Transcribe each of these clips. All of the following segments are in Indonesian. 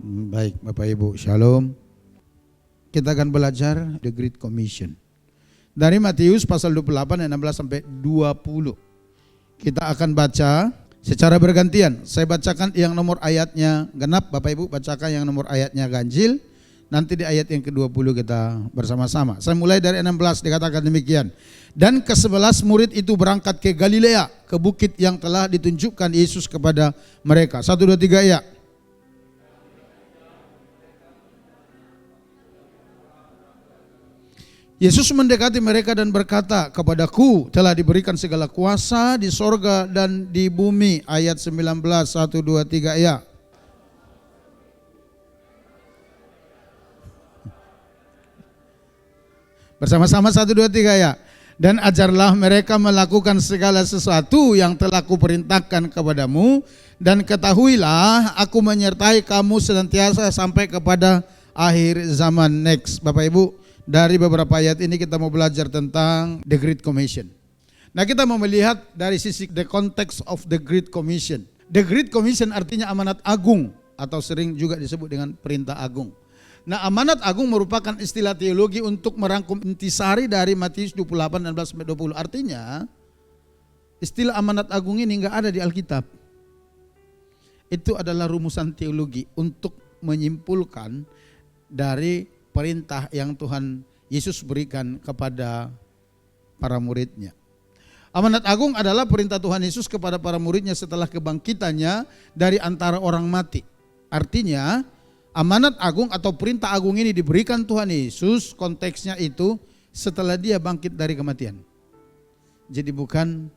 Baik Bapak Ibu, Shalom. Kita akan belajar The Great Commission dari Matius pasal 28 ayat 16 sampai 20. Kita akan baca secara bergantian. Saya bacakan yang nomor ayatnya genap, Bapak Ibu bacakan yang nomor ayatnya ganjil. Nanti di ayat yang ke-20 kita bersama-sama. Saya mulai dari 16, dikatakan demikian. Dan ke-11 murid itu berangkat ke Galilea, ke bukit yang telah ditunjukkan Yesus kepada mereka. 1, 2, 3 ya. Yesus mendekati mereka dan berkata, "Kepadaku telah diberikan segala kuasa di sorga dan di bumi." Ayat 19, 1, 2, 3 ya. Bersama-sama 1, 2, 3 ya. Dan ajarlah mereka melakukan segala sesuatu yang telah kuperintahkan kepadamu. Dan ketahuilah aku menyertai kamu senantiasa sampai kepada akhir zaman. Next Bapak Ibu. Dari beberapa ayat ini kita mau belajar tentang The Great Commission. Nah, kita mau melihat dari sisi the context of the Great Commission. The Great Commission artinya amanat agung atau sering juga disebut dengan perintah agung. Nah, amanat agung merupakan istilah teologi untuk merangkum intisari dari Matius 28 sampai 20. Artinya istilah amanat agung ini enggak ada di Alkitab. Itu adalah rumusan teologi untuk menyimpulkan dari perintah yang Tuhan Yesus berikan kepada para muridnya. Amanat agung adalah perintah Tuhan Yesus kepada para muridnya setelah kebangkitannya dari antara orang mati. Artinya amanat agung atau perintah agung ini diberikan Tuhan Yesus, konteksnya itu setelah dia bangkit dari kematian. Jadi bukan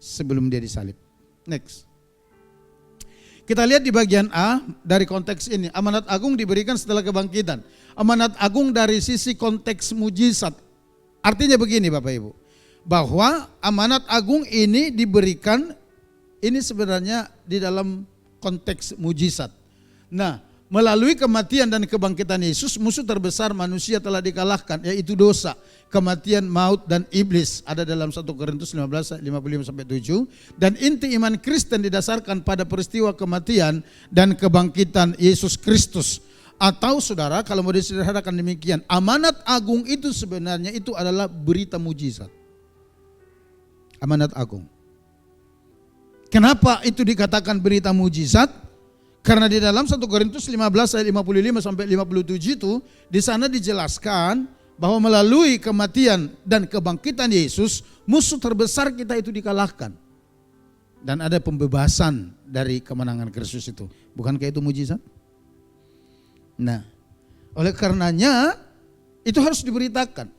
sebelum dia disalib. Next. Kita lihat di bagian A dari konteks ini. Amanat agung diberikan setelah kebangkitan. Amanat agung dari sisi konteks mujizat. Artinya begini Bapak Ibu. Bahwa amanat agung ini diberikan, ini sebenarnya di dalam konteks mujizat. Nah, melalui kematian dan kebangkitan Yesus, musuh terbesar manusia telah dikalahkan, yaitu dosa, kematian, maut, dan iblis. Ada dalam 1 Korintus 15 ayat 55-7. Dan inti iman Kristen didasarkan pada peristiwa kematian dan kebangkitan Yesus Kristus. Atau saudara, kalau mau disederhanakan demikian, amanat agung itu sebenarnya itu adalah berita mujizat. Amanat agung. Kenapa itu dikatakan berita mujizat? Karena di dalam 1 Korintus 15 ayat 55 sampai 57 itu di sana dijelaskan bahwa melalui kematian dan kebangkitan Yesus, musuh terbesar kita itu dikalahkan. Dan ada pembebasan dari kemenangan Kristus itu. Bukankah itu mujizat? Nah, oleh karenanya itu harus diberitakan.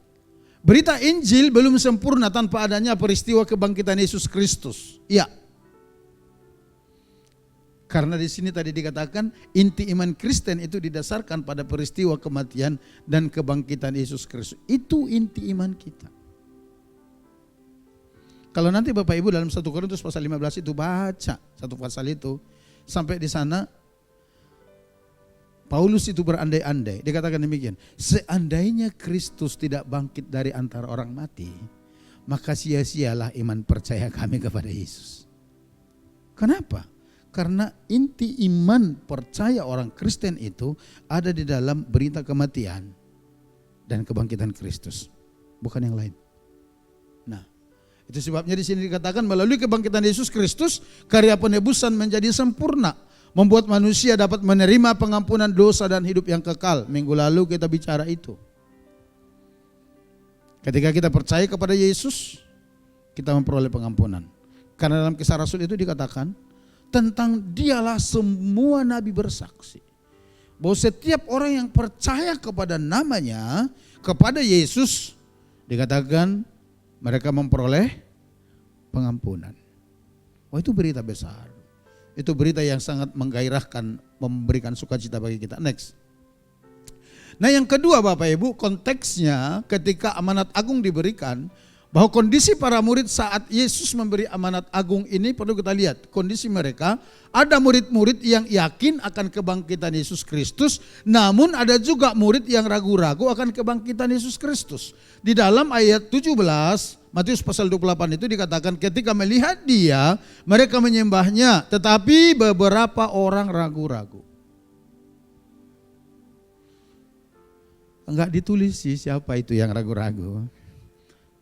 Berita Injil belum sempurna tanpa adanya peristiwa kebangkitan Yesus Kristus. Iya. Karena di sini tadi dikatakan inti iman Kristen itu didasarkan pada peristiwa kematian dan kebangkitan Yesus Kristus. Itu inti iman kita. Kalau nanti Bapak Ibu dalam 1 Korintus pasal 15 itu baca satu pasal itu, sampai di sana Paulus itu berandai-andai. Dikatakan demikian, seandainya Kristus tidak bangkit dari antara orang mati, maka sia-sialah iman percaya kami kepada Yesus. Kenapa? Karena inti iman percaya orang Kristen itu ada di dalam berita kematian dan kebangkitan Kristus, bukan yang lain. Nah, itu sebabnya di sini dikatakan melalui kebangkitan Yesus Kristus karya penebusan menjadi sempurna, membuat manusia dapat menerima pengampunan dosa dan hidup yang kekal. Minggu lalu kita bicara itu. Ketika kita percaya kepada Yesus, kita memperoleh pengampunan. Karena dalam Kisah Rasul itu dikatakan tentang dialah semua nabi bersaksi bahwa setiap orang yang percaya kepada namanya, kepada Yesus, dikatakan mereka memperoleh pengampunan. Oh, itu berita besar. Itu berita yang sangat menggairahkan, memberikan sukacita bagi kita. Next. Nah, yang kedua Bapak Ibu, konteksnya ketika amanat agung diberikan, bahwa kondisi para murid saat Yesus memberi amanat agung ini perlu kita lihat. Kondisi mereka, ada murid-murid yang yakin akan kebangkitan Yesus Kristus, namun ada juga murid yang ragu-ragu akan kebangkitan Yesus Kristus. Di dalam ayat 17, Matius pasal 28 itu dikatakan ketika melihat dia, mereka menyembahnya, tetapi beberapa orang ragu-ragu. Enggak ditulis sih siapa itu yang ragu-ragu.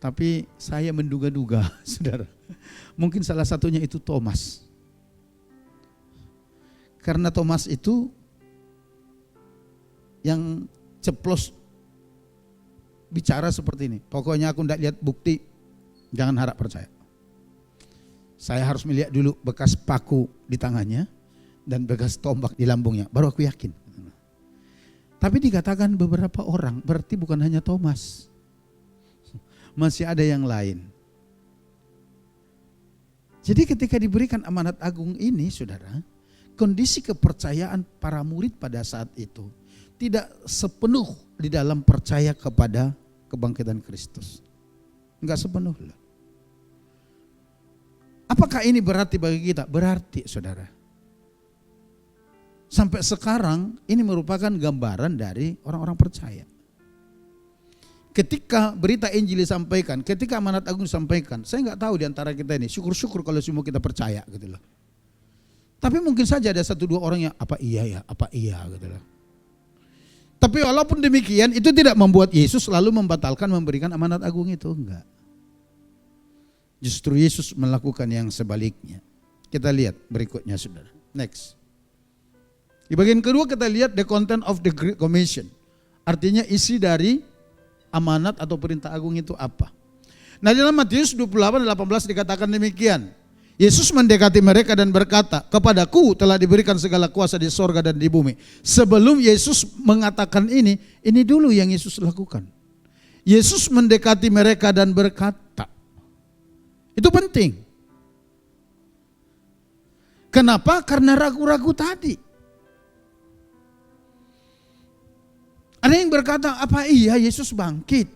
Tapi saya menduga-duga, saudara. Mungkin salah satunya itu Thomas. Karena Thomas itu yang ceplos bicara seperti ini. Pokoknya aku tidak lihat bukti, jangan harap percaya. Saya harus melihat dulu bekas paku di tangannya dan bekas tombak di lambungnya, baru aku yakin. Tapi dikatakan beberapa orang, berarti bukan hanya Thomas. Masih ada yang lain. Jadi ketika diberikan amanat agung ini, saudara, kondisi kepercayaan para murid pada saat itu tidak sepenuh di dalam percaya kepada kebangkitan Kristus. Enggak sepenuhnya. Apakah ini berarti bagi kita? Berarti, saudara. Sampai sekarang ini merupakan gambaran dari orang-orang percaya. Ketika berita Injil disampaikan, ketika amanat agung disampaikan, saya nggak tahu di antara kita ini, syukur-syukur kalau semua kita percaya gitu loh. Tapi mungkin saja ada 1-2 orang yang apa iya gitu loh. Tapi walaupun demikian itu tidak membuat Yesus lalu membatalkan memberikan amanat agung itu, enggak. Justru Yesus melakukan yang sebaliknya. Kita lihat berikutnya, saudara. Next. Di bagian kedua kita lihat the content of the Great Commission. Artinya isi dari amanat atau perintah agung itu apa. Nah, dalam Matius 28:18 dikatakan demikian. Yesus mendekati mereka dan berkata, kepadaku telah diberikan segala kuasa di sorga dan di bumi. Sebelum Yesus mengatakan ini dulu yang Yesus lakukan. Yesus mendekati mereka dan berkata. Itu penting. Kenapa? Karena ragu-ragu tadi. Ada yang berkata, apa iya Yesus bangkit?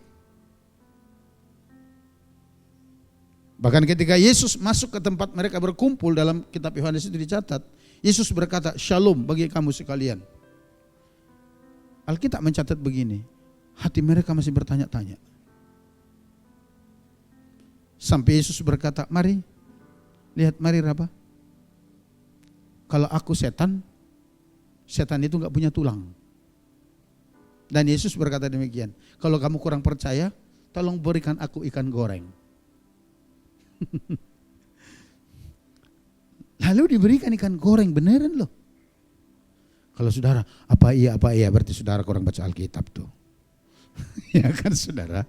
Bahkan ketika Yesus masuk ke tempat mereka berkumpul, dalam kitab Yohanes itu dicatat, Yesus berkata, Shalom bagi kamu sekalian. Alkitab mencatat begini, hati mereka masih bertanya-tanya. Sampai Yesus berkata, mari, lihat, mari Raba. Kalau aku setan itu enggak punya tulang. Dan Yesus berkata demikian, kalau kamu kurang percaya, tolong berikan aku ikan goreng. Lalu diberikan ikan goreng, beneran loh. Kalau saudara, apa iya, berarti saudara kurang baca Alkitab tuh. Ya kan saudara.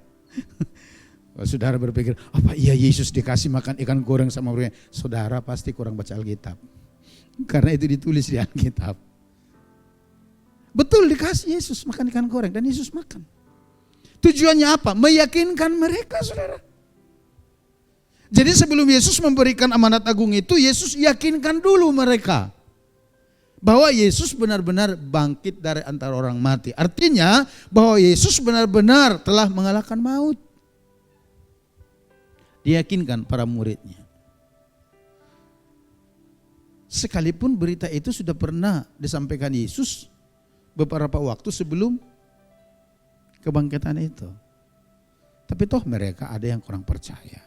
Kalau saudara berpikir, apa iya Yesus dikasih makan ikan goreng sama mereka, saudara pasti kurang baca Alkitab. Karena itu ditulis di Alkitab. Betul dikasih Yesus makan ikan goreng dan Yesus makan. Tujuannya apa? Meyakinkan mereka, saudara. Jadi sebelum Yesus memberikan amanat agung itu, Yesus yakinkan dulu mereka bahwa Yesus benar-benar bangkit dari antara orang mati. Artinya bahwa Yesus benar-benar telah mengalahkan maut. Diyakinkan para muridnya. Sekalipun berita itu sudah pernah disampaikan Yesus beberapa waktu sebelum kebangkitan itu. Tapi toh mereka ada yang kurang percaya.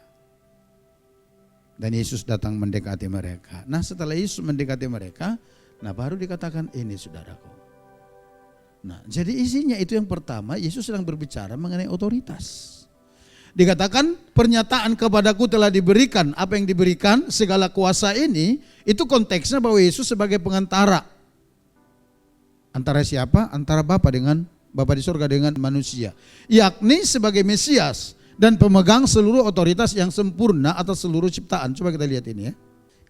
Dan Yesus datang mendekati mereka. Nah, setelah Yesus mendekati mereka, nah baru dikatakan ini saudaraku. Nah, jadi isinya itu yang pertama, Yesus sedang berbicara mengenai otoritas. Dikatakan pernyataan kepadaku telah diberikan, apa yang diberikan segala kuasa ini, itu konteksnya bahwa Yesus sebagai pengantara. Antara siapa? Antara Bapa di surga dengan manusia. Yakni sebagai Mesias dan pemegang seluruh otoritas yang sempurna atas seluruh ciptaan. Coba kita lihat ini ya.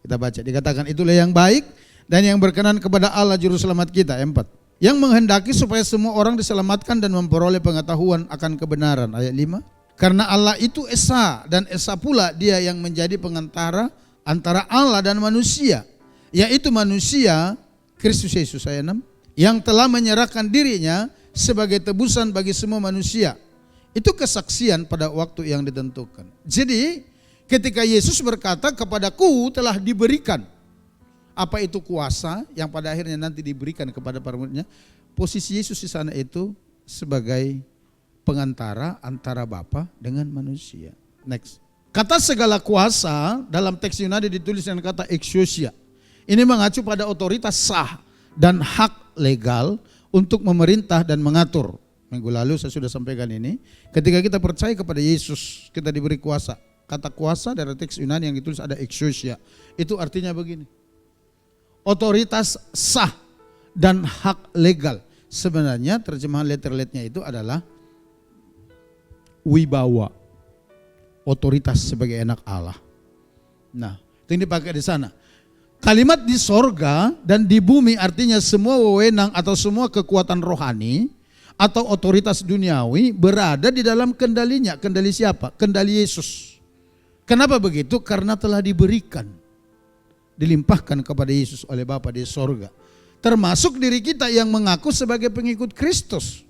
Kita baca, dikatakan itulah yang baik dan yang berkenan kepada Allah juru selamat kita. 4. Yang menghendaki supaya semua orang diselamatkan dan memperoleh pengetahuan akan kebenaran. Ayat 5. Karena Allah itu Esa dan Esa pula dia yang menjadi pengantara antara Allah dan manusia. Yaitu manusia Kristus Yesus, ayat 6. Yang telah menyerahkan dirinya sebagai tebusan bagi semua manusia. Itu kesaksian pada waktu yang ditentukan. Jadi ketika Yesus berkata kepadaku telah diberikan. Apa itu kuasa yang pada akhirnya nanti diberikan kepada para muridnya. Posisi Yesus di sana itu sebagai pengantara antara Bapa dengan manusia. Next. Kata segala kuasa dalam teks Yunani ditulis dengan kata exousia. Ini mengacu pada otoritas sah dan hak legal untuk memerintah dan mengatur. Minggu lalu saya sudah sampaikan ini. Ketika kita percaya kepada Yesus, kita diberi kuasa. Kata kuasa dari teks Yunani yang ditulis ada exousia. Itu artinya begini. Otoritas sah dan hak legal. Sebenarnya terjemahan letter-letternya itu adalah wibawa. Otoritas sebagai anak Allah. Nah, itu yang dipakai di sana. Kalimat di sorga dan di bumi artinya semua wewenang atau semua kekuatan rohani atau otoritas duniawi berada di dalam kendalinya. Kendali siapa? Kendali Yesus. Kenapa begitu? Karena telah diberikan, dilimpahkan kepada Yesus oleh Bapa di sorga. Termasuk diri kita yang mengaku sebagai pengikut Kristus.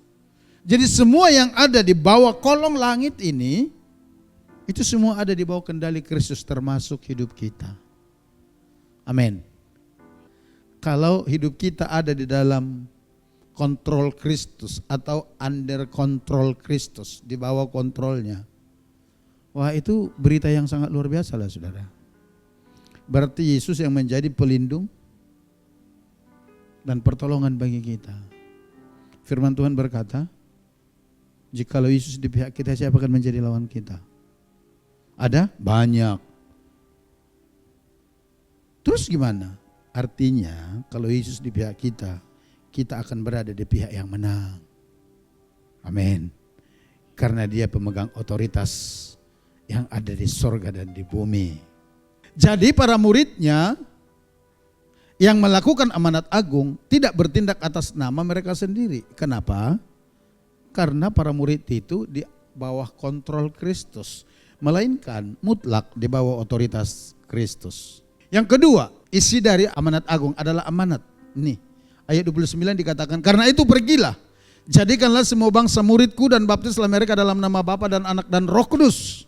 Jadi semua yang ada di bawah kolong langit ini, itu semua ada di bawah kendali Kristus, termasuk hidup kita. Amin. Kalau hidup kita ada di dalam kontrol Kristus atau under control Kristus, di bawah kontrolnya. Wah, itu berita yang sangat luar biasa lah saudara. Berarti Yesus yang menjadi pelindung dan pertolongan bagi kita. Firman Tuhan berkata, jikalau Yesus di pihak kita, siapa akan menjadi lawan kita? Ada? Banyak. Terus gimana? Artinya kalau Yesus di pihak kita, kita akan berada di pihak yang menang. Amin. Karena dia pemegang otoritas yang ada di sorga dan di bumi. Jadi para muridnya yang melakukan amanat agung tidak bertindak atas nama mereka sendiri. Kenapa? Karena para murid itu di bawah kontrol Kristus. Melainkan mutlak di bawah otoritas Kristus. Yang kedua, isi dari amanat agung adalah amanat. Nih. Ayat 29 dikatakan, karena itu pergilah, jadikanlah semua bangsa muridku dan baptislah mereka dalam nama Bapa dan Anak dan Roh Kudus.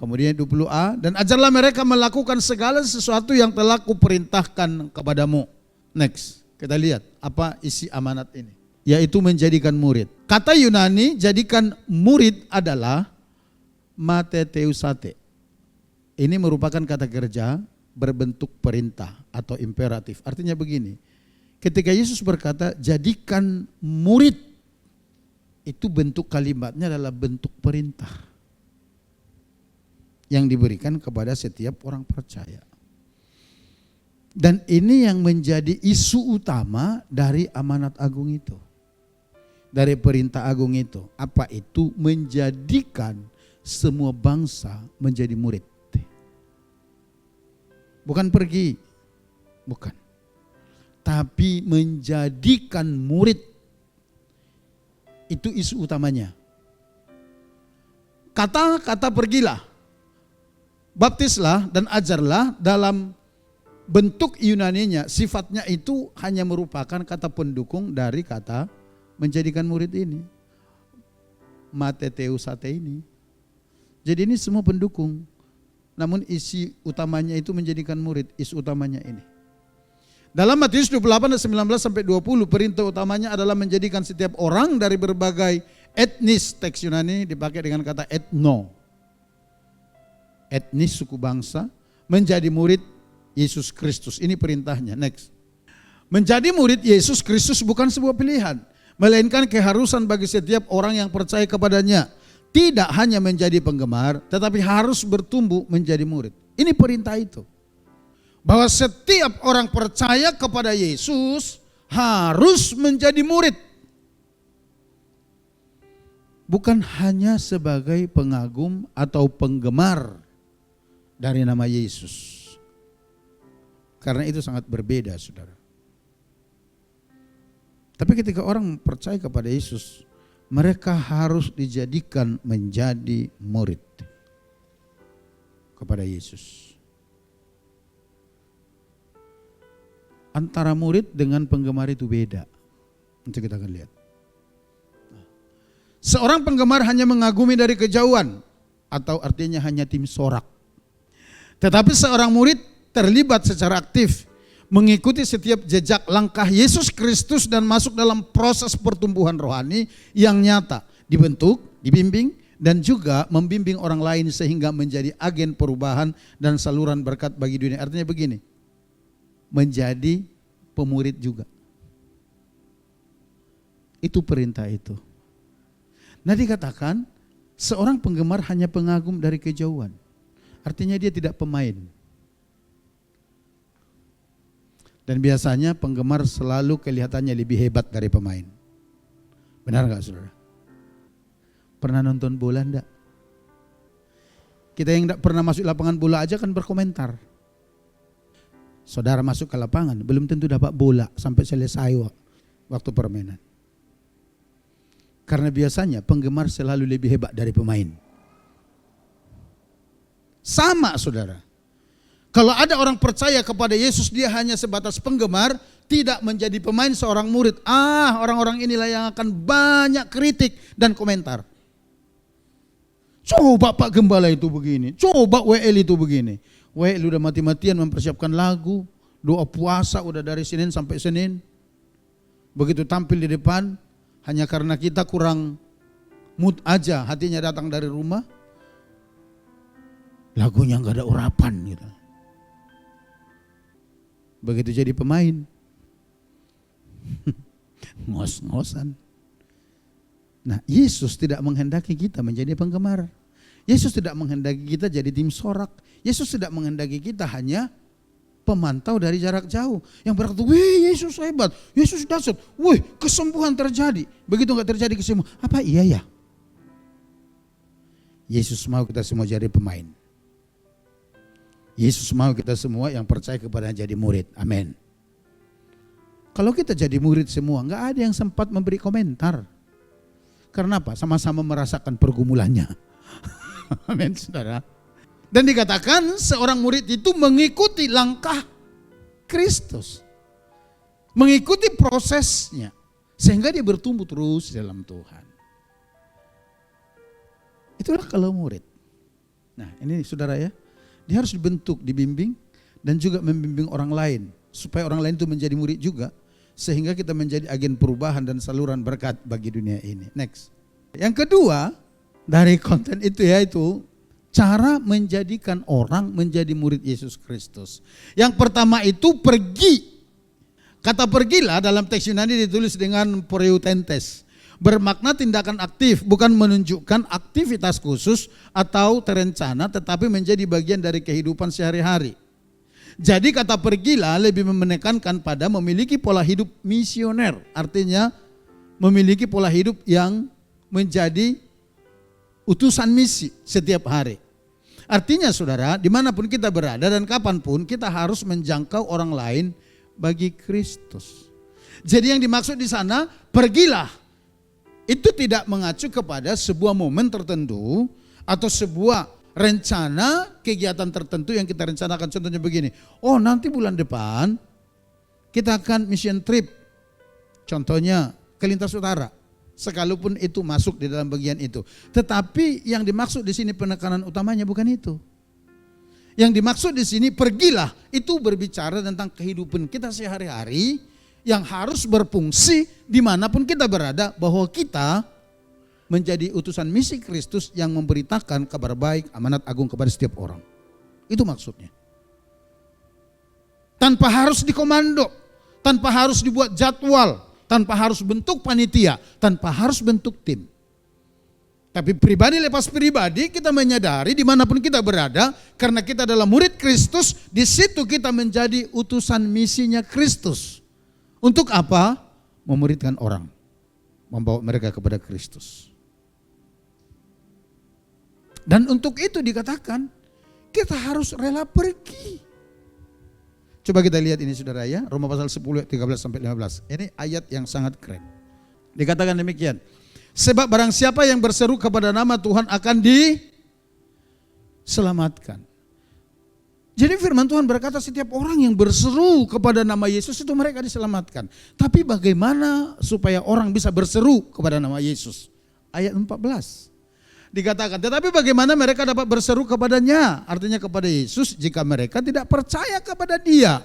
Kemudian 20a, dan ajarlah mereka melakukan segala sesuatu yang telah kuperintahkan kepadamu. Next, kita lihat apa isi amanat ini. Yaitu menjadikan murid. Kata Yunani jadikan murid adalah mateteusate. Ini merupakan kata kerja berbentuk perintah atau imperatif. Artinya begini. Ketika Yesus berkata, jadikan murid, itu bentuk kalimatnya adalah bentuk perintah yang diberikan kepada setiap orang percaya. Dan ini yang menjadi isu utama dari amanat agung itu. Dari perintah agung itu. Apa itu? Menjadikan semua bangsa menjadi murid. Bukan pergi, bukan. Tapi menjadikan murid. Itu isu utamanya. Kata-kata pergilah, baptislah dan ajarlah dalam bentuk Yunaninya, sifatnya itu hanya merupakan kata pendukung dari kata menjadikan murid ini. Mateteusate ini. Jadi ini semua pendukung. Namun isi utamanya itu menjadikan murid, isi utamanya ini. Dalam Matius 28 ayat 19 sampai 20 perintah utamanya adalah menjadikan setiap orang dari berbagai etnis, teks Yunani dipakai dengan kata etno. Etnis suku bangsa menjadi murid Yesus Kristus. Ini perintahnya. Next. Menjadi murid Yesus Kristus bukan sebuah pilihan, melainkan keharusan bagi setiap orang yang percaya kepadanya. Tidak hanya menjadi penggemar, tetapi harus bertumbuh menjadi murid. Ini perintah itu. Bahwa setiap orang percaya kepada Yesus harus menjadi murid. Bukan hanya sebagai pengagum atau penggemar dari nama Yesus. Karena itu sangat berbeda, saudara. Tapi ketika orang percaya kepada Yesus, mereka harus dijadikan menjadi murid kepada Yesus. Antara murid dengan penggemar itu beda. Nanti kita akan lihat. Seorang penggemar hanya mengagumi dari kejauhan, atau artinya hanya tim sorak. Tetapi seorang murid terlibat secara aktif, mengikuti setiap jejak langkah Yesus Kristus dan masuk dalam proses pertumbuhan rohani yang nyata, dibentuk, dibimbing, dan juga membimbing orang lain sehingga menjadi agen perubahan dan saluran berkat bagi dunia. Artinya begini, menjadi pemurid juga. Itu perintah itu. Nah dikatakan seorang penggemar hanya pengagum dari kejauhan. Artinya dia tidak pemain. Dan biasanya penggemar selalu kelihatannya lebih hebat dari pemain. Benar gak saudara? Pernah nonton bola enggak? Kita yang enggak pernah masuk lapangan bola aja kan berkomentar. Saudara masuk ke lapangan belum tentu dapat bola sampai selesai waktu permainan. Karena biasanya penggemar selalu lebih hebat dari pemain. Sama saudara. Kalau ada orang percaya kepada Yesus dia hanya sebatas penggemar, tidak menjadi pemain seorang murid. Orang-orang inilah yang akan banyak kritik dan komentar. Coba Pak Gembala itu begini, coba WL itu begini. WL udah mati-matian mempersiapkan lagu, doa puasa udah dari Senin sampai Senin. Begitu tampil di depan, hanya karena kita kurang mood aja, hatinya datang dari rumah, lagunya nggak ada urapan gitu. Begitu jadi pemain, ngos-ngosan. Nah, Yesus tidak menghendaki kita menjadi penggemar. Yesus tidak menghendaki kita jadi tim sorak. Yesus tidak menghendaki kita hanya pemantau dari jarak jauh. Yang berkata, wih Yesus hebat, Yesus dahsyat, wih kesembuhan terjadi. Begitu nggak terjadi kesembuhan, apa iya ya? Yesus mau kita semua jadi pemain. Yesus mau kita semua yang percaya kepada jadi murid. Amin. Kalau kita jadi murid semua, nggak ada yang sempat memberi komentar. Karena apa? Sama-sama merasakan pergumulannya. Amin, saudara. Dan dikatakan seorang murid itu mengikuti langkah Kristus. Mengikuti prosesnya. Sehingga dia bertumbuh terus dalam Tuhan. Itulah kalau murid. Nah ini saudara ya. Dia harus dibentuk, dibimbing. Dan juga membimbing orang lain. Supaya orang lain itu menjadi murid juga. Sehingga kita menjadi agen perubahan dan saluran berkat bagi dunia ini. Next. Yang kedua dari konten itu yaitu cara menjadikan orang menjadi murid Yesus Kristus. Yang pertama itu pergi. Kata pergilah dalam teks Yunani ditulis dengan proeutentes. Bermakna tindakan aktif, bukan menunjukkan aktivitas khusus atau terencana, tetapi menjadi bagian dari kehidupan sehari-hari. Jadi kata pergilah lebih menekankan pada memiliki pola hidup misioner. Artinya memiliki pola hidup yang menjadi utusan misi setiap hari. Artinya saudara, dimanapun kita berada dan kapanpun kita harus menjangkau orang lain bagi Kristus. Jadi yang dimaksud di sana, pergilah. Itu tidak mengacu kepada sebuah momen tertentu atau sebuah rencana kegiatan tertentu yang kita rencanakan. Contohnya begini, oh nanti bulan depan kita akan mission trip. Contohnya ke lintas utara. Sekalipun itu masuk di dalam bagian itu. Tetapi yang dimaksud di sini penekanan utamanya bukan itu. Yang dimaksud di sini pergilah itu berbicara tentang kehidupan kita sehari-hari yang harus berfungsi dimanapun kita berada, bahwa kita menjadi utusan misi Kristus yang memberitakan kabar baik, amanat agung kepada setiap orang. Itu maksudnya. Tanpa harus dikomando, tanpa harus dibuat jadwal, tanpa harus bentuk panitia, tanpa harus bentuk tim. Tapi pribadi lepas pribadi kita menyadari dimanapun kita berada, karena kita adalah murid Kristus, di situ kita menjadi utusan misinya Kristus. Untuk apa? Memuridkan orang, membawa mereka kepada Kristus. Dan untuk itu dikatakan kita harus rela pergi. Coba kita lihat ini saudara ya, Roma pasal 10 13 sampai 15. Ini ayat yang sangat keren. Dikatakan demikian. Sebab barang siapa yang berseru kepada nama Tuhan akan diselamatkan. Jadi firman Tuhan berkata setiap orang yang berseru kepada nama Yesus itu mereka diselamatkan. Tapi bagaimana supaya orang bisa berseru kepada nama Yesus? Ayat 14. Dikatakan, tetapi bagaimana mereka dapat berseru kepadanya? Artinya kepada Yesus jika mereka tidak percaya kepada Dia.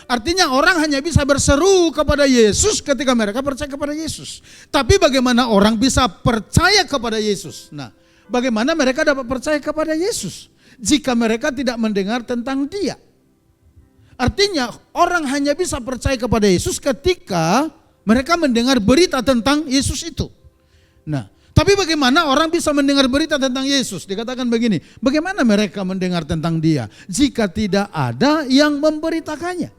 Artinya orang hanya bisa berseru kepada Yesus ketika mereka percaya kepada Yesus. Tapi bagaimana orang bisa percaya kepada Yesus? Nah, bagaimana mereka dapat percaya kepada Yesus jika mereka tidak mendengar tentang Dia? Artinya orang hanya bisa percaya kepada Yesus ketika Mereka mendengar berita tentang Yesus itu. Nah, tapi bagaimana orang bisa mendengar berita tentang Yesus? Dikatakan begini, bagaimana mereka mendengar tentang Dia jika tidak ada yang memberitakannya?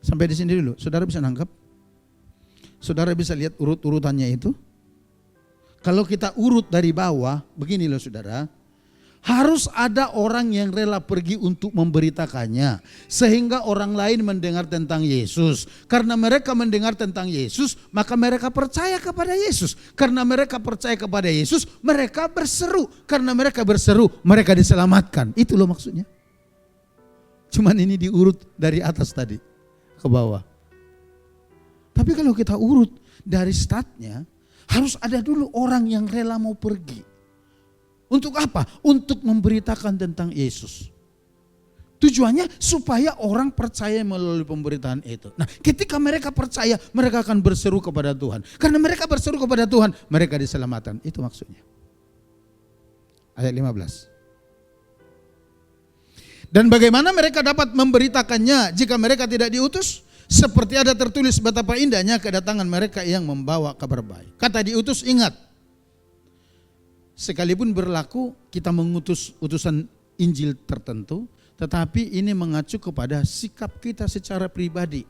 Sampai di sini dulu, saudara bisa nangkap? Saudara bisa lihat urut-urutannya itu? Kalau kita urut dari bawah, begini loh saudara. Harus ada orang yang rela pergi untuk memberitakannya. Sehingga orang lain mendengar tentang Yesus. Karena mereka mendengar tentang Yesus, maka mereka percaya kepada Yesus. Karena mereka percaya kepada Yesus, mereka berseru. Karena mereka berseru, mereka diselamatkan. Itu loh maksudnya. Cuman ini diurut dari atas tadi ke bawah. Tapi kalau kita urut dari startnya, harus ada dulu orang yang rela mau pergi. Untuk apa? Untuk memberitakan tentang Yesus. Tujuannya supaya orang percaya melalui pemberitaan itu. Nah, ketika mereka percaya, mereka akan berseru kepada Tuhan. Karena mereka berseru kepada Tuhan, mereka diselamatkan. Itu maksudnya. Ayat 15. Dan bagaimana mereka dapat memberitakannya jika mereka tidak diutus? Seperti ada tertulis betapa indahnya kedatangan mereka yang membawa kabar baik. Kata diutus, ingat. Sekalipun berlaku kita mengutus utusan Injil tertentu, tetapi ini mengacu kepada sikap kita secara pribadi.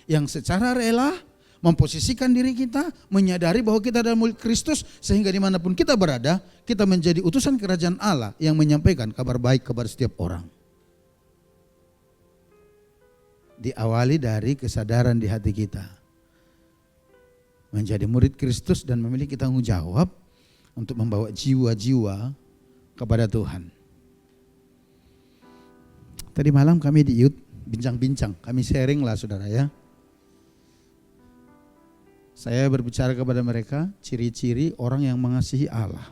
Yang secara rela memposisikan diri kita, menyadari bahwa kita adalah murid Kristus, sehingga dimanapun kita berada, kita menjadi utusan kerajaan Allah yang menyampaikan kabar baik kepada setiap orang. Diawali dari kesadaran di hati kita. Menjadi murid Kristus dan memiliki tanggung jawab untuk membawa jiwa-jiwa kepada Tuhan. Tadi malam kami di Youth bincang-bincang, kami sharing lah saudara ya. Saya berbicara kepada mereka ciri-ciri orang yang mengasihi Allah.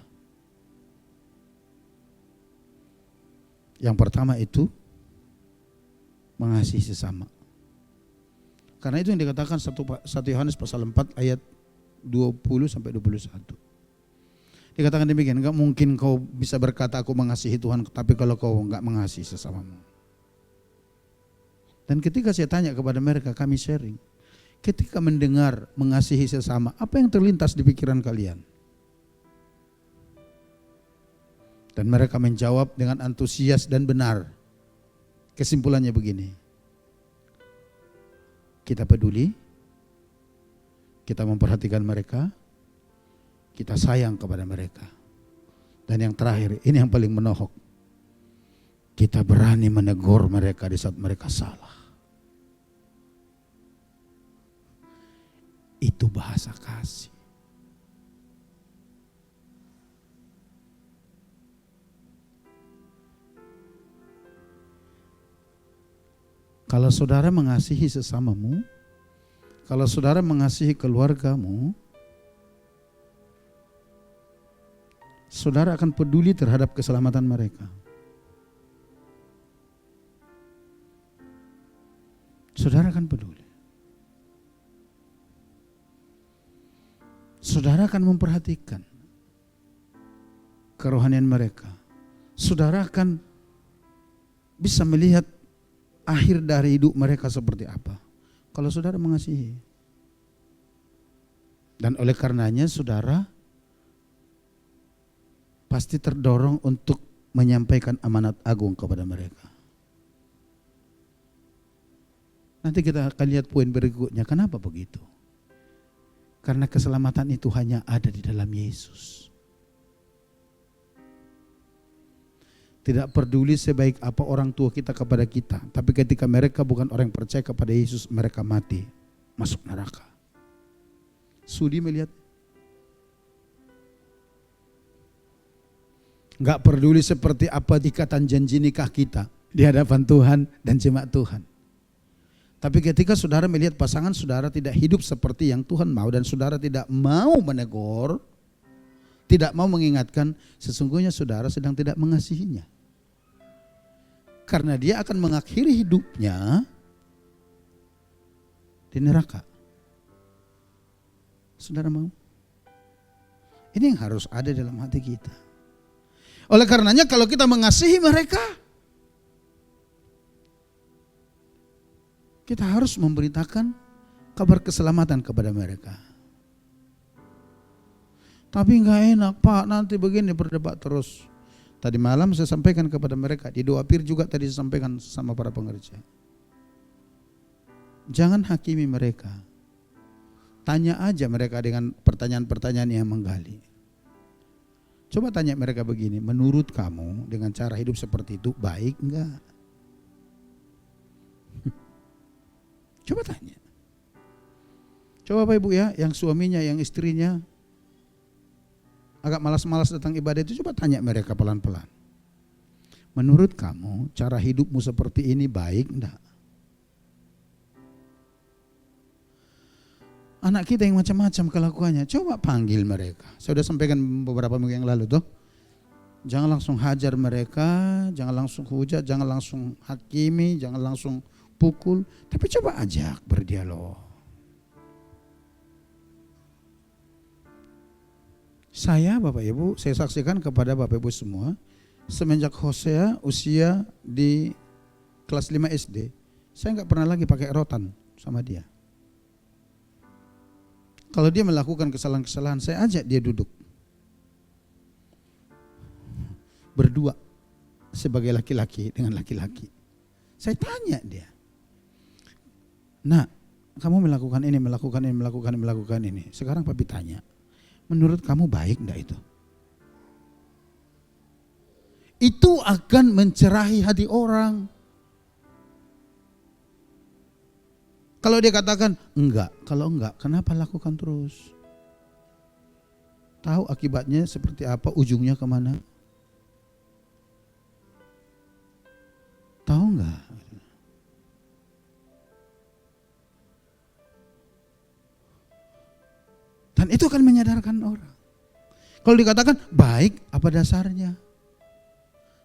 Yang pertama itu mengasihi sesama. Karena itu yang dikatakan 1 Yohanes pasal 4 ayat 20 sampai 21. Dikatakan demikian, enggak mungkin kau bisa berkata aku mengasihi Tuhan, tapi kalau kau enggak mengasihi sesamamu. Dan ketika saya tanya kepada mereka, kami sharing, ketika mendengar mengasihi sesama, apa yang terlintas di pikiran kalian? Dan mereka menjawab dengan antusias dan benar. Kesimpulannya begini, kita peduli, kita memperhatikan mereka, kita sayang kepada mereka. Dan yang terakhir, ini yang paling menohok, kita berani menegur mereka di saat mereka salah. Itu bahasa kasih. Kalau saudara mengasihi sesamamu, kalau saudara mengasihi keluargamu, saudara akan peduli terhadap keselamatan mereka. Saudara akan peduli. Saudara akan memperhatikan kerohanian mereka. Saudara akan bisa melihat akhir dari hidup mereka seperti apa. Kalau saudara mengasihi. Dan oleh karenanya saudara pasti terdorong untuk menyampaikan amanat agung kepada mereka. Nanti kita akan lihat poin berikutnya, kenapa begitu? Karena keselamatan itu hanya ada di dalam Yesus. Tidak peduli sebaik apa orang tua kita kepada kita, tapi ketika mereka bukan orang yang percaya kepada Yesus, mereka mati, masuk neraka. Sudi melihat? Enggak peduli seperti apa ikatan janji nikah kita di hadapan Tuhan dan jemaat Tuhan. Tapi ketika saudara melihat pasangan saudara tidak hidup seperti yang Tuhan mau dan saudara tidak mau menegur, tidak mau mengingatkan, sesungguhnya saudara sedang tidak mengasihinya. Karena dia akan mengakhiri hidupnya di neraka. Saudara mau? Ini yang harus ada dalam hati kita. Oleh karenanya kalau kita mengasihi mereka, kita harus memberitakan kabar keselamatan kepada mereka. Tapi nggak enak Pak, nanti begini berdebat terus. Tadi malam saya sampaikan kepada mereka, di doa pir juga tadi saya sampaikan sama para pengerja. Jangan hakimi mereka. Tanya aja mereka dengan pertanyaan-pertanyaan yang menggali. Coba tanya mereka begini, menurut kamu dengan cara hidup seperti itu baik enggak? Coba tanya. Coba Bapak Ibu ya, yang suaminya, yang istrinya agak malas-malas datang ibadah itu, coba tanya mereka pelan-pelan. Menurut kamu cara hidupmu seperti ini baik enggak? Anak kita yang macam-macam kelakuannya, coba panggil mereka. Saya sudah sampaikan beberapa minggu yang lalu tuh. Jangan langsung hajar mereka, jangan langsung hujat, jangan langsung hakimi, jangan langsung pukul. Tapi coba ajak berdialog. Saya Bapak Ibu, saya saksikan kepada Bapak Ibu semua, semenjak Hosea usia di kelas 5 SD, saya nggak pernah lagi pakai rotan sama dia. Kalau dia melakukan kesalahan-kesalahan, saya ajak dia duduk. Berdua sebagai laki-laki dengan laki-laki. Saya tanya dia. Nah, kamu melakukan ini. Sekarang papi tanya, menurut kamu baik enggak itu? Itu akan mencerahi hati orang. Kalau dia katakan enggak, kalau enggak, kenapa lakukan terus? Tahu akibatnya seperti apa, ujungnya kemana? Tahu enggak? Dan itu akan menyadarkan orang. Kalau dikatakan baik, apa dasarnya?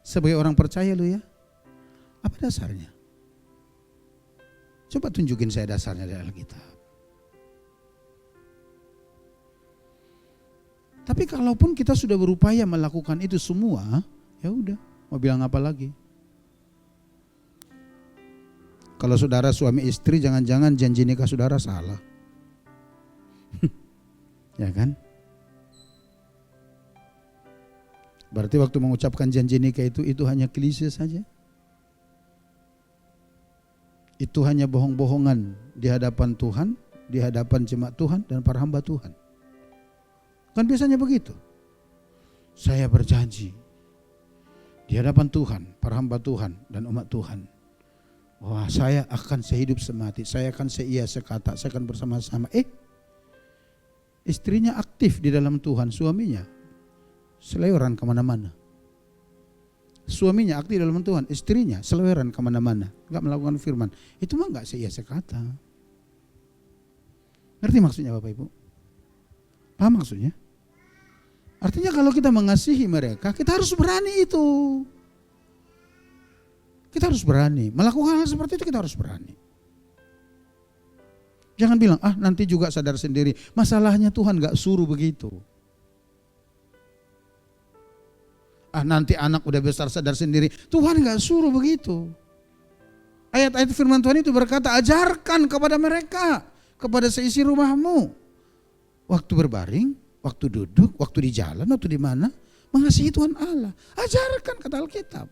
Sebagai orang percaya lu ya, apa dasarnya? Coba tunjukin saya dasarnya dari Alkitab. Tapi kalaupun kita sudah berupaya melakukan itu semua, ya udah, mau bilang apa lagi? Kalau saudara suami istri, jangan-jangan janji nikah saudara salah. Ya kan? Berarti waktu mengucapkan janji nikah itu hanya klise saja. Itu hanya bohong-bohongan di hadapan Tuhan, di hadapan jemaat Tuhan dan para hamba Tuhan. Kan biasanya begitu. Saya berjanji di hadapan Tuhan, para hamba Tuhan dan umat Tuhan. Wah, saya akan sehidup semati, saya akan seia sekata, saya akan bersama-sama. Istrinya aktif di dalam Tuhan, suaminya seleweran kemana-mana. Suaminya aktif dalam Tuhan, istrinya seleweran kemana-mana, nggak melakukan firman. Itu mah nggak seia sekata. Ngerti maksudnya Bapak Ibu? Paham maksudnya? Artinya kalau kita mengasihi mereka, kita harus berani itu. Kita harus berani melakukan hal seperti itu, kita harus berani. Jangan bilang nanti juga sadar sendiri. Masalahnya Tuhan nggak suruh begitu. Nanti anak udah besar sadar sendiri. Tuhan gak suruh begitu. Ayat-ayat firman Tuhan itu berkata, ajarkan kepada mereka, kepada seisi rumahmu. Waktu berbaring, waktu duduk, waktu di jalan, waktu di mana, mengasihi Tuhan Allah. Ajarkan, kata Alkitab.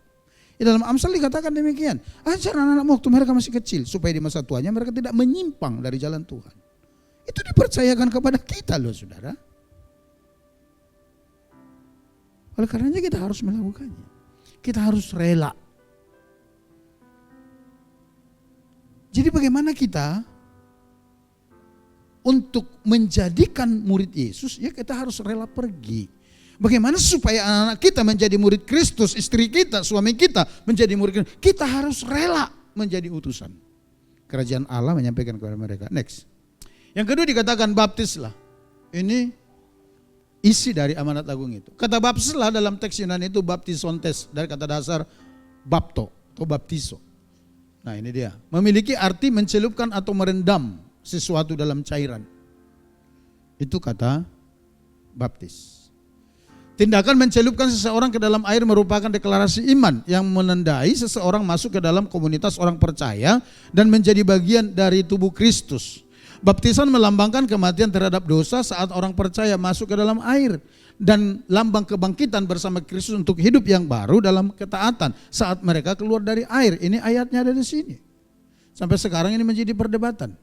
Di dalam Amsal dikatakan demikian. Ajar anak-anakmu waktu mereka masih kecil, supaya di masa tuanya mereka tidak menyimpang dari jalan Tuhan. Itu dipercayakan kepada kita loh saudara. Oleh karenanya kita harus melakukannya. Kita harus rela. Jadi bagaimana kita untuk menjadikan murid Yesus, ya kita harus rela pergi. Bagaimana supaya anak-anak kita menjadi murid Kristus, istri kita, suami kita menjadi murid Kristus. Kita harus rela menjadi utusan. Kerajaan Allah menyampaikan kepada mereka. Next. Yang kedua dikatakan baptislah. Ini isi dari amanat agung itu. Kata baptislah dalam teks Yunani itu baptisontes, dari kata dasar bapto atau baptiso. Nah ini dia, memiliki arti mencelupkan atau merendam sesuatu dalam cairan. Itu kata baptis. Tindakan mencelupkan seseorang ke dalam air merupakan deklarasi iman yang menandai seseorang masuk ke dalam komunitas orang percaya dan menjadi bagian dari tubuh Kristus. Baptisan melambangkan kematian terhadap dosa saat orang percaya masuk ke dalam air. Dan lambang kebangkitan bersama Kristus untuk hidup yang baru dalam ketaatan saat mereka keluar dari air. Ini ayatnya ada di sini. Sampai sekarang ini menjadi perdebatan.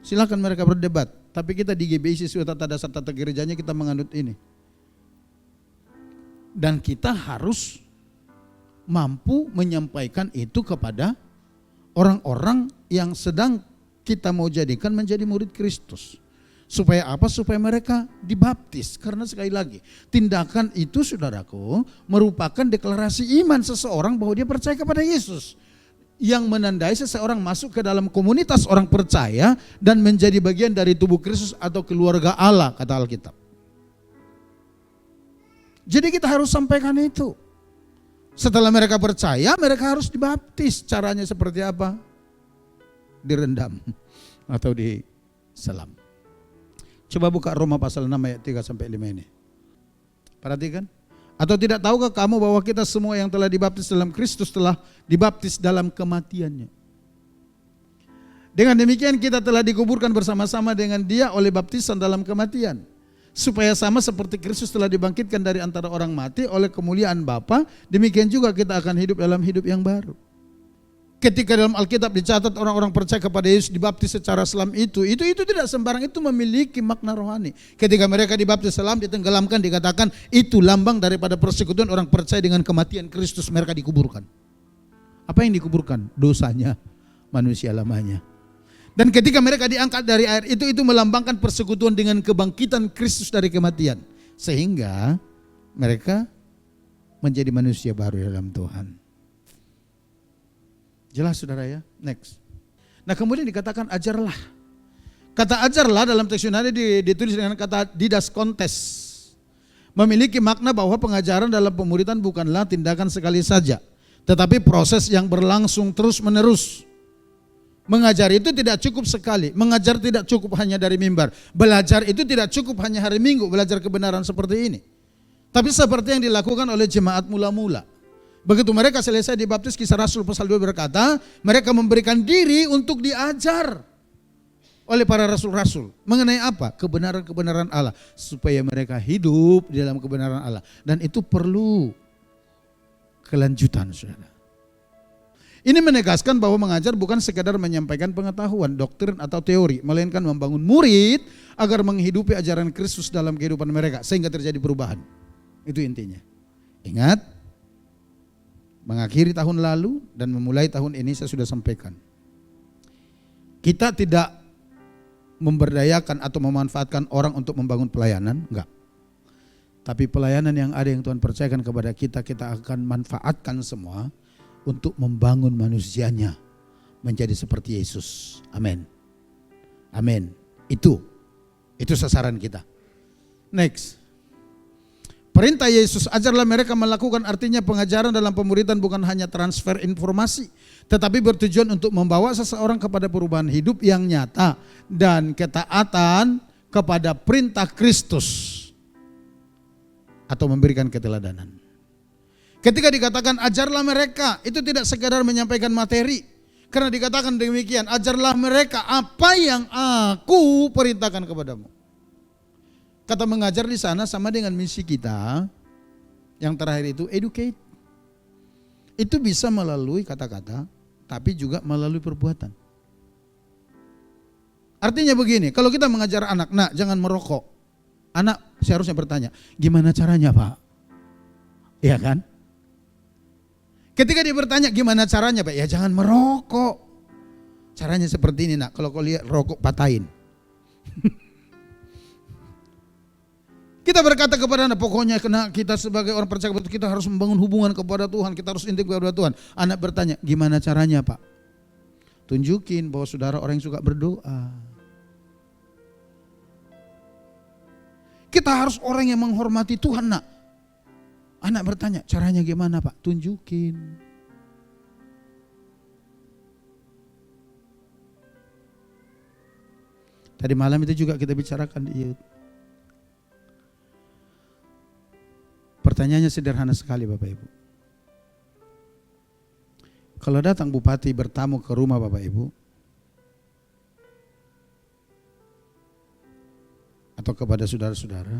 Silakan mereka berdebat. Tapi kita di GBI Siswa Tata Dasar Tata Gerejanya kita menganut ini. Dan kita harus mampu menyampaikan itu kepada orang-orang yang sedang kita mau jadikan menjadi murid Kristus. Supaya apa? Supaya mereka dibaptis. Karena sekali lagi, tindakan itu saudaraku merupakan deklarasi iman seseorang bahwa dia percaya kepada Yesus. Yang menandai seseorang masuk ke dalam komunitas orang percaya dan menjadi bagian dari tubuh Kristus atau keluarga Allah, kata Alkitab. Jadi kita harus sampaikan itu. Setelah mereka percaya, mereka harus dibaptis. Caranya seperti apa? Direndam atau diselam. Coba buka Roma pasal 6 ayat 3-5 ini. Perhatikan. Atau tidak tahukah kamu bahwa kita semua yang telah dibaptis dalam Kristus telah dibaptis dalam kematiannya. Dengan demikian kita telah dikuburkan bersama-sama dengan Dia oleh baptisan dalam kematian. Supaya sama seperti Kristus telah dibangkitkan dari antara orang mati oleh kemuliaan Bapa, demikian juga kita akan hidup dalam hidup yang baru. Ketika dalam Alkitab dicatat orang-orang percaya kepada Yesus dibaptis secara selam itu tidak sembarang, itu memiliki makna rohani. Ketika mereka dibaptis selam, ditenggelamkan, dikatakan itu lambang daripada persekutuan orang percaya dengan kematian Kristus, mereka dikuburkan. Apa yang dikuburkan? Dosanya, manusia lamanya. Dan ketika mereka diangkat dari air itu melambangkan persekutuan dengan kebangkitan Kristus dari kematian. Sehingga mereka menjadi manusia baru dalam Tuhan. Jelas saudara ya? Next. Nah kemudian dikatakan ajarlah. Kata ajarlah dalam teks Yunani ditulis dengan kata didas kontes. Memiliki makna bahwa pengajaran dalam pemuridan bukanlah tindakan sekali saja. Tetapi proses yang berlangsung terus menerus. Mengajar itu tidak cukup sekali. Mengajar tidak cukup hanya dari mimbar. Belajar itu tidak cukup hanya hari Minggu. Belajar kebenaran seperti ini. Tapi seperti yang dilakukan oleh jemaat mula-mula. Begitu mereka selesai dibaptis, Kisah Rasul pasal 2 berkata, mereka memberikan diri untuk diajar oleh para rasul-rasul. Mengenai apa? Kebenaran-kebenaran Allah. Supaya mereka hidup di dalam kebenaran Allah. Dan itu perlu kelanjutan, saudara. Ini menegaskan bahwa mengajar bukan sekadar menyampaikan pengetahuan, doktrin atau teori. Melainkan membangun murid agar menghidupi ajaran Kristus dalam kehidupan mereka. Sehingga terjadi perubahan. Itu intinya. Ingat. Mengakhiri tahun lalu dan memulai tahun ini saya sudah sampaikan. Kita tidak memberdayakan atau memanfaatkan orang untuk membangun pelayanan, enggak. Tapi pelayanan yang ada yang Tuhan percayakan kepada kita, kita akan manfaatkan semua untuk membangun manusianya menjadi seperti Yesus. Amin. Amin. Itu sasaran kita. Next. Perintah Yesus, ajarlah mereka melakukan, artinya pengajaran dalam pemuridan bukan hanya transfer informasi, tetapi bertujuan untuk membawa seseorang kepada perubahan hidup yang nyata dan ketaatan kepada perintah Kristus atau memberikan keteladanan. Ketika dikatakan ajarlah mereka, itu tidak sekadar menyampaikan materi. Karena dikatakan demikian, ajarlah mereka apa yang aku perintahkan kepadamu. Kata mengajar di sana sama dengan misi kita. Yang terakhir itu educate. Itu bisa melalui kata-kata, tapi juga melalui perbuatan. Artinya begini, kalau kita mengajar anak, nak jangan merokok. Anak seharusnya bertanya, gimana caranya Pak? Iya kan? Ketika dia bertanya gimana caranya Pak? Ya jangan merokok. Caranya seperti ini nak, kalau kau lihat rokok patahin. Kita berkata kepada anak, pokoknya kena kita sebagai orang percaya kita harus membangun hubungan kepada Tuhan, kita harus intim kepada Tuhan. Anak bertanya, gimana caranya Pak? Tunjukin bahwa saudara orang yang suka berdoa. Kita harus orang yang menghormati Tuhan nak. Anak bertanya, caranya gimana Pak? Tunjukin. Tadi malam itu juga kita bicarakan di youth. Pertanyaannya sederhana sekali Bapak Ibu. Kalau datang bupati bertamu ke rumah Bapak Ibu, atau kepada saudara-saudara.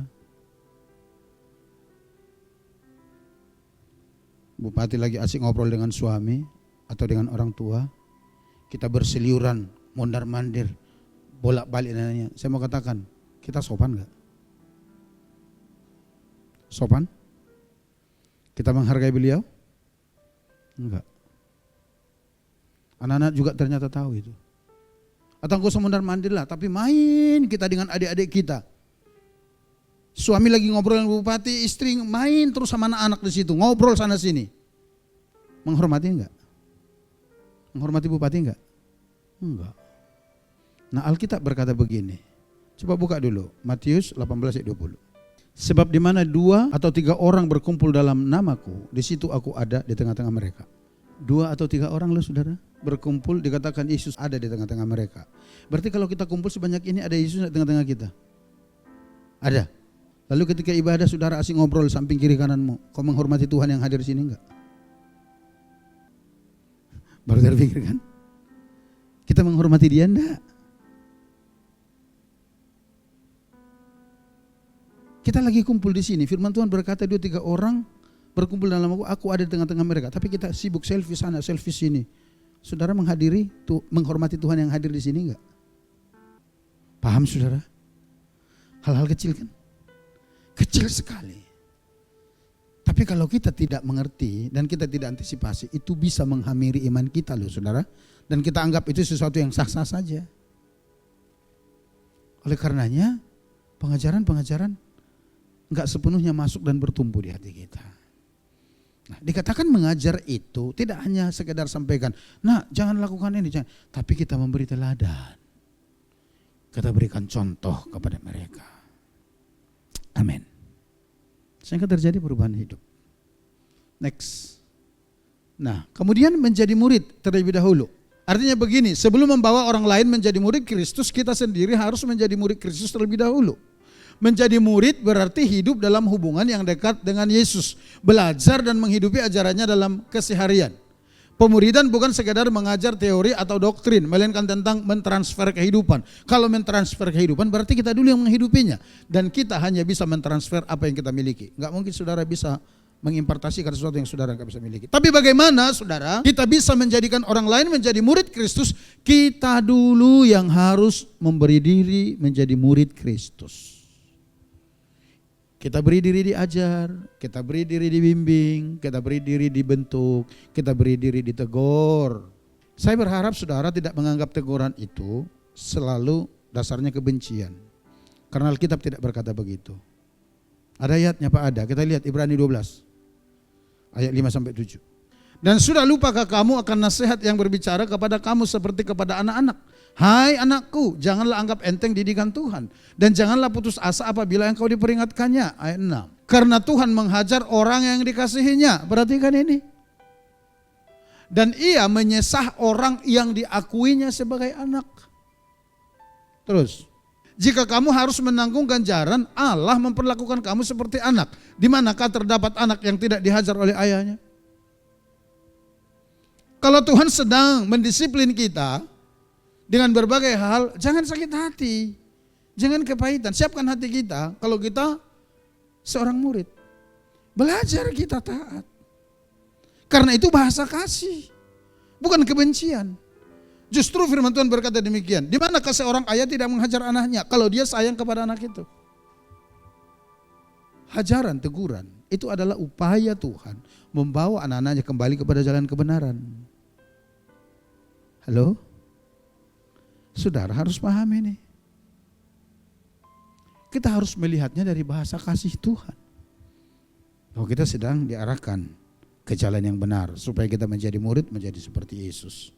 Bupati lagi asik ngobrol dengan suami atau dengan orang tua, kita berseliuran, mondar-mandir, bolak-balik nanya. Saya mau katakan, kita sopan gak? Sopan? Kita menghargai beliau? Enggak. Anak-anak juga ternyata tahu itu. Atau engkau mondar-mandir lah, tapi main kita dengan adik-adik kita. Suami lagi ngobrol dengan bupati, istri main terus sama anak-anak di situ, ngobrol sana sini. Menghormati enggak? Menghormati bupati enggak? Enggak. Nah, Alkitab berkata begini. Coba buka dulu Matius 18 ayat 20. Sebab di mana 2 atau 3 orang berkumpul dalam namaku, di situ aku ada di tengah-tengah mereka. 2 atau 3 orang loh saudara berkumpul, dikatakan Yesus ada di tengah-tengah mereka. Berarti kalau kita kumpul sebanyak ini ada Yesus di tengah-tengah kita? Ada. Lalu ketika ibadah saudara asing ngobrol samping kiri kananmu, kau menghormati Tuhan yang hadir di sini enggak? Baru terpikir kan? Kita menghormati dia enggak? Kita lagi kumpul di sini, firman Tuhan berkata 2-3 orang berkumpul dalam aku ada di tengah-tengah mereka. Tapi kita sibuk selfie sana, selfie sini. Saudara menghormati Tuhan yang hadir di sini enggak? Paham saudara? Hal-hal kecil kan? Kecil sekali. Tapi kalau kita tidak mengerti dan kita tidak antisipasi, itu bisa menghamiri iman kita loh saudara. Dan kita anggap itu sesuatu yang sah-sah saja. Oleh karenanya pengajaran-pengajaran enggak sepenuhnya masuk dan bertumbuh di hati kita. Nah, dikatakan mengajar itu tidak hanya sekedar sampaikan, nah jangan lakukan ini, jangan. Tapi kita memberi teladan. Kita berikan contoh kepada mereka. Amin. Sehingga terjadi perubahan hidup. Next. Nah, kemudian menjadi murid terlebih dahulu. Artinya begini, sebelum membawa orang lain menjadi murid Kristus, kita sendiri harus menjadi murid Kristus terlebih dahulu. Menjadi murid berarti hidup dalam hubungan yang dekat dengan Yesus. Belajar dan menghidupi ajarannya dalam keseharian. Pemuridan bukan sekedar mengajar teori atau doktrin, melainkan tentang mentransfer kehidupan. Kalau mentransfer kehidupan berarti kita dulu yang menghidupinya. Dan kita hanya bisa mentransfer apa yang kita miliki. Enggak mungkin saudara bisa mengimpartasikan sesuatu yang saudara enggak bisa miliki. Tapi bagaimana saudara kita bisa menjadikan orang lain menjadi murid Kristus? Kita dulu yang harus memberi diri menjadi murid Kristus. Kita beri diri diajar, kita beri diri dibimbing, kita beri diri dibentuk, kita beri diri ditegur. Saya berharap saudara tidak menganggap teguran itu selalu dasarnya kebencian. Karena Alkitab tidak berkata begitu. Ada ayatnya Pak? Ada. Kita lihat Ibrani 12 ayat 5-7. Dan sudah lupakah kamu akan nasihat yang berbicara kepada kamu seperti kepada anak-anak? Hai anakku, janganlah anggap enteng didikan Tuhan. Dan janganlah putus asa apabila engkau diperingatkannya. Ayat 6. Karena Tuhan menghajar orang yang dikasihinya. Perhatikan ini. Dan ia menyesah orang yang diakuinya sebagai anak. Terus. Jika kamu harus menanggung ganjaran, Allah memperlakukan kamu seperti anak. Di manakah terdapat anak yang tidak dihajar oleh ayahnya? Kalau Tuhan sedang mendisiplin kita dengan berbagai hal, jangan sakit hati, jangan kepahitan. Siapkan hati kita kalau kita seorang murid. Belajar kita taat. Karena itu bahasa kasih, bukan kebencian. Justru firman Tuhan berkata demikian. Di manakah seorang ayah tidak menghajar anaknya kalau dia sayang kepada anak itu? Hajaran, teguran, itu adalah upaya Tuhan membawa anak-anaknya kembali kepada jalan kebenaran. Halo? Saudara harus paham ini. Kita harus melihatnya dari bahasa kasih Tuhan. Bahwa kita sedang diarahkan ke jalan yang benar supaya kita menjadi murid, menjadi seperti Yesus.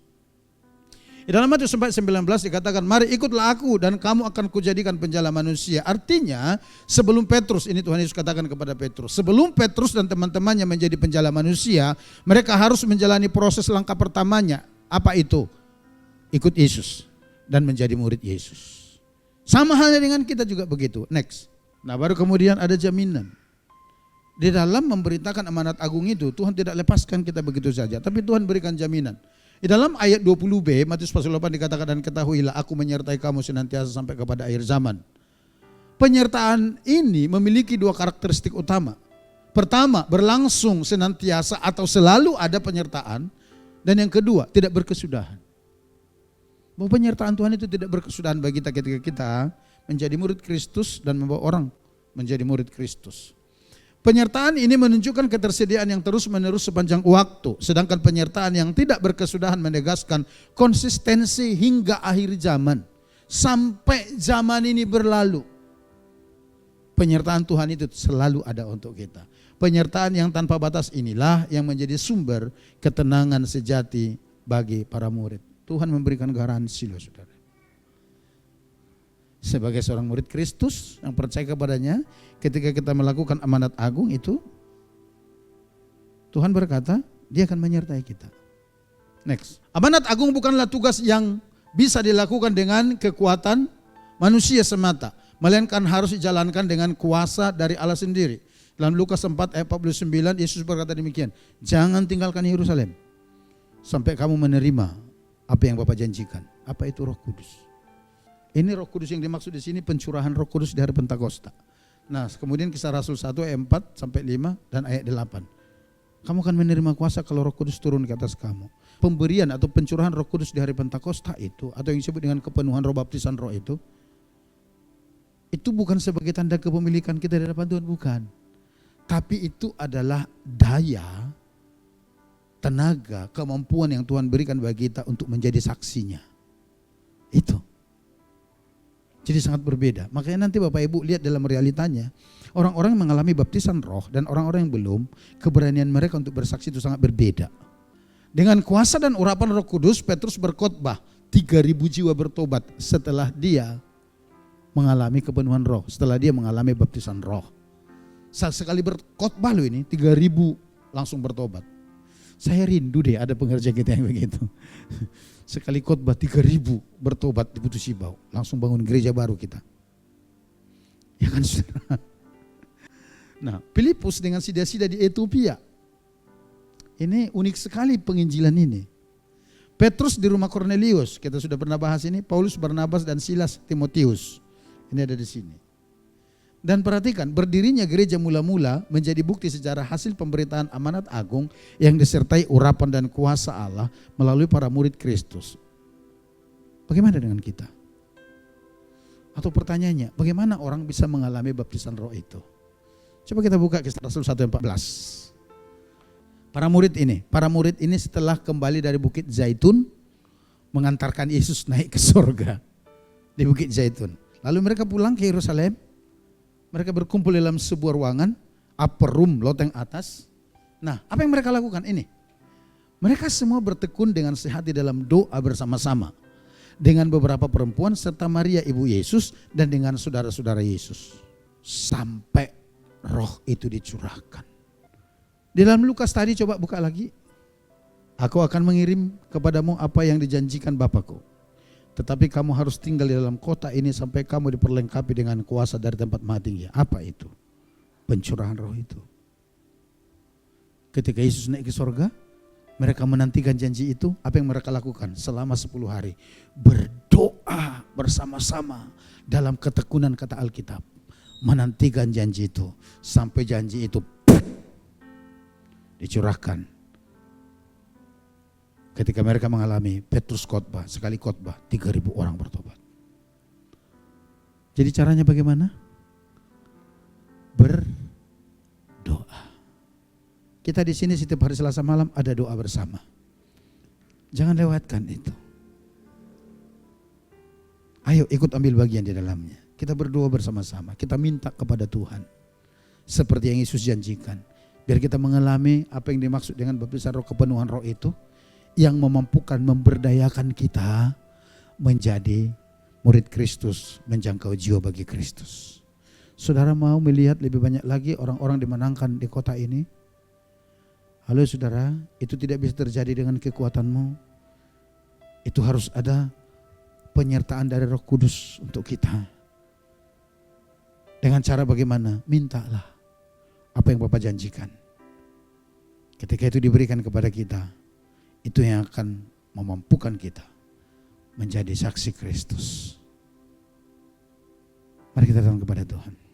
Di dalam Matius 4:19 dikatakan, mari ikutlah aku dan kamu akan kujadikan penjala manusia. Artinya sebelum Petrus, ini Tuhan Yesus katakan kepada Petrus, sebelum Petrus dan teman-temannya menjadi penjala manusia, mereka harus menjalani proses langkah pertamanya. Apa itu? Ikut Yesus dan menjadi murid Yesus. Sama halnya dengan kita juga begitu. Next. Nah baru kemudian ada jaminan. Di dalam memberitakan amanat agung itu, Tuhan tidak lepaskan kita begitu saja, tapi Tuhan berikan jaminan. Di dalam ayat 20b, Matius 8 dikatakan, dan ketahuilah aku menyertai kamu senantiasa sampai kepada akhir zaman. Penyertaan ini memiliki dua karakteristik utama. Pertama, berlangsung senantiasa atau selalu ada penyertaan. Dan yang kedua, tidak berkesudahan. Bahwa penyertaan Tuhan itu tidak berkesudahan bagi kita ketika kita menjadi murid Kristus dan membawa orang menjadi murid Kristus. Penyertaan ini menunjukkan ketersediaan yang terus-menerus sepanjang waktu. Sedangkan penyertaan yang tidak berkesudahan menegaskan konsistensi hingga akhir zaman. Sampai zaman ini berlalu. Penyertaan Tuhan itu selalu ada untuk kita. Penyertaan yang tanpa batas inilah yang menjadi sumber ketenangan sejati bagi para murid. Tuhan memberikan garansi loh saudara. Sebagai seorang murid Kristus yang percaya kepadanya, ketika kita melakukan amanat agung itu, Tuhan berkata dia akan menyertai kita. Next. Amanat agung bukanlah tugas yang bisa dilakukan dengan kekuatan manusia semata, melainkan harus dijalankan dengan kuasa dari Allah sendiri. Dalam Lukas 4 ayat 49 Yesus berkata demikian, jangan tinggalkan Yerusalem sampai kamu menerima apa yang Bapa janjikan. Apa itu Roh Kudus? Ini Roh Kudus yang dimaksud di sini pencurahan Roh Kudus di hari Pentakosta. Nah, kemudian Kisah Rasul 1 ayat 4 sampai 5 dan ayat 8. Kamu akan menerima kuasa kalau Roh Kudus turun ke atas kamu. Pemberian atau pencurahan Roh Kudus di hari Pentakosta itu, atau yang disebut dengan kepenuhan roh baptisan roh itu bukan sebagai tanda kepemilikan kita di hadapan Tuhan, bukan. Tapi itu adalah daya, tenaga, kemampuan yang Tuhan berikan bagi kita untuk menjadi saksinya. Itu. Jadi sangat berbeda. Makanya nanti Bapak Ibu lihat dalam realitanya, orang-orang yang mengalami baptisan roh dan orang-orang yang belum, keberanian mereka untuk bersaksi itu sangat berbeda. Dengan kuasa dan urapan Roh Kudus, Petrus berkhotbah, 3.000 jiwa bertobat setelah dia mengalami kepenuhan roh, setelah dia mengalami baptisan roh. Sekali berkhotbah loh ini, 3.000 langsung bertobat. Saya rindu deh ada pengerja kita yang begitu. Sekali khotbah 3.000 bertobat di Putu Sibau. Langsung bangun gereja baru kita. Ya kan saudara? Nah, Filipus dengan sida-sida di Ethiopia. Ini unik sekali penginjilan ini. Petrus di rumah Kornelius. Kita sudah pernah bahas ini. Paulus, Barnabas dan Silas, Timotius. Ini ada di sini. Dan perhatikan, berdirinya gereja mula-mula menjadi bukti sejarah hasil pemberitaan amanat agung yang disertai urapan dan kuasa Allah melalui para murid Kristus. Bagaimana dengan kita? Atau pertanyaannya, bagaimana orang bisa mengalami baptisan roh itu? Coba kita buka Kisah Rasul 1:14. Para murid ini setelah kembali dari Bukit Zaitun mengantarkan Yesus naik ke surga di Bukit Zaitun. Lalu mereka pulang ke Yerusalem. Mereka berkumpul dalam sebuah ruangan, upper room, loteng atas. Nah, apa yang mereka lakukan ini? Mereka semua bertekun dengan sehati dalam doa bersama-sama. Dengan beberapa perempuan serta Maria ibu Yesus dan dengan saudara-saudara Yesus. Sampai roh itu dicurahkan. Di dalam Lukas tadi coba buka lagi. Aku akan mengirim kepadamu apa yang dijanjikan Bapakku. Tetapi kamu harus tinggal di dalam kota ini sampai kamu diperlengkapi dengan kuasa dari tempat Maha Tinggi. Apa itu? Pencurahan roh itu. Ketika Yesus naik ke surga, mereka menantikan janji itu. Apa yang mereka lakukan? Selama 10 hari. Berdoa bersama-sama dalam ketekunan kata Alkitab. Menantikan janji itu. Sampai janji itu dicurahkan. Ketika mereka mengalami Petrus khotbah, sekali khotbah 3.000 orang bertobat. Jadi caranya bagaimana? Berdoa. Kita di sini setiap hari Selasa malam ada doa bersama. Jangan lewatkan itu. Ayo ikut ambil bagian di dalamnya. Kita berdoa bersama-sama. Kita minta kepada Tuhan. Seperti yang Yesus janjikan. Biar kita mengalami apa yang dimaksud dengan baptisan roh, kepenuhan roh itu. Yang memampukan memberdayakan kita menjadi murid Kristus, menjangkau jiwa bagi Kristus. Saudara mau melihat lebih banyak lagi orang-orang dimenangkan di kota ini? Halo saudara, itu tidak bisa terjadi dengan kekuatanmu. Itu harus ada penyertaan dari Roh Kudus untuk kita. Dengan cara bagaimana? Mintalah apa yang Bapa janjikan. Ketika itu diberikan kepada kita, itu yang akan memampukan kita menjadi saksi Kristus. Mari kita datang kepada Tuhan.